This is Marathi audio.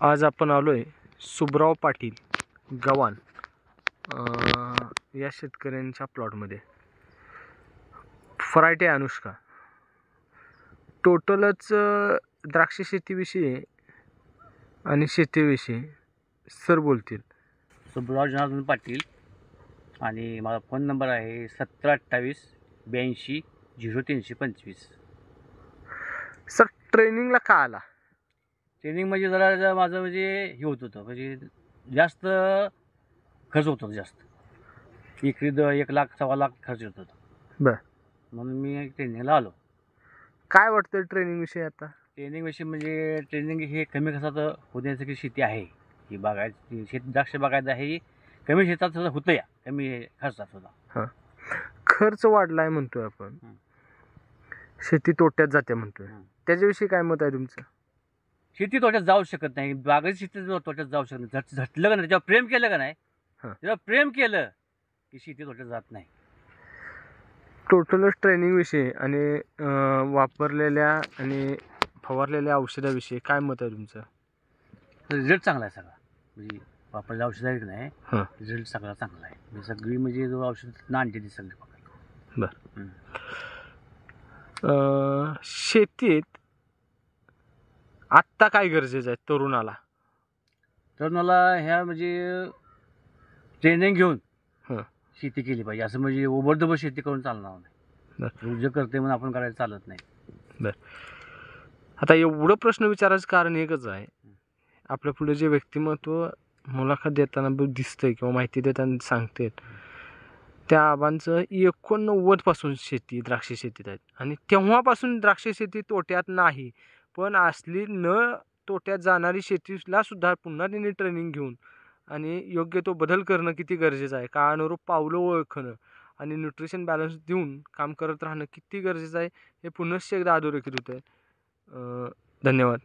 आज आपण आलोय सुब्राव पाटील गव्हाण या शेतकऱ्यांच्या प्लॉटमध्ये. व्हरायटी अनुष्का. टोटलच द्राक्ष शेतीविषयी आणि शेतीविषयी सर बोलतील. सुब्राव जनार्दन पाटील आणि माझा फोन नंबर आहे 1728-82-0325. सर ट्रेनिंगला का आला? ट्रेनिंग म्हणजे जरा माझं म्हणजे हे होत होतं, म्हणजे जास्त खर्च होत होता. जास्त एकरी 1 लाख 1.25 लाख खर्च होत होता. बर, म्हणून मी ट्रेनिंगला आलो. काय वाटतं ट्रेनिंग विषयी? आता ट्रेनिंग विषयी म्हणजे ट्रेनिंग हे कमी खर्चात होण्यासारखी शेती आहे. ही बागायत द्राक्ष बागायत आहे, ही कमी शेतात सुद्धा होतं, या कमी खर्चात सुद्धा. हां, खर्च वाढलाय म्हणतोय आपण, शेती तोट्यात जाते म्हणतोय, त्याच्याविषयी काय मत आहे तुमचं? शेती तोट्यात जाऊ शकत नाही, बागायती शेती तोट्यात जाऊ शकत नाही. झटलं का नाही, जेव्हा प्रेम केलं का नाही, जेव्हा प्रेम केलं की शेती तोट्यात जात नाही. टोटलच ट्रेनिंग विषयी आणि वापरलेल्या आणि फवारलेल्या औषधाविषयी काय मत आहे तुमचं? रिझल्ट चांगला आहे सगळा, म्हणजे वापरलेल्या औषध आहे की नाही, हां, रिझल्ट सगळा चांगला आहे. म्हणजे सगळी म्हणजे जो औषध आणते ती सगळी पकडली. बरं. शेतीत आत्ता काय गरजेचं आहे तरुणाला? तर मला ह्या म्हणजे ट्रेनिंग घेऊन हां, शेती केली पाहिजे. असं म्हणजे ओबडधोबड शेती करून चालणार नाही. बरं जे करते म्हणून आपण करायला चालत नाही. बरं. आता एवढं प्रश्न विचारायचं कारण एकच आहे, आपल्या पुढे जे व्यक्तिमत्व मुलाखत देताना दिसतंय किंवा माहिती देताना सांगते, त्या आबांचं 89% शेती द्राक्ष शेतीत आहेत आणि तेव्हापासून द्राक्ष शेती तोट्यात नाही, पण असली न तोट्यात जाणारी शेतीला सुद्धा पुन्हा त्यांनी ट्रेनिंग घेऊन आणि योग्य तो बदल करणं किती गरजेचं आहे, काळानुरूप पावलं ओळखणं आणि न्यूट्रिशन बॅलन्स देऊन काम करत राहणं किती गरजेचं आहे हे पुनश्च एकदा अधोरेखित होतं आहे. धन्यवाद.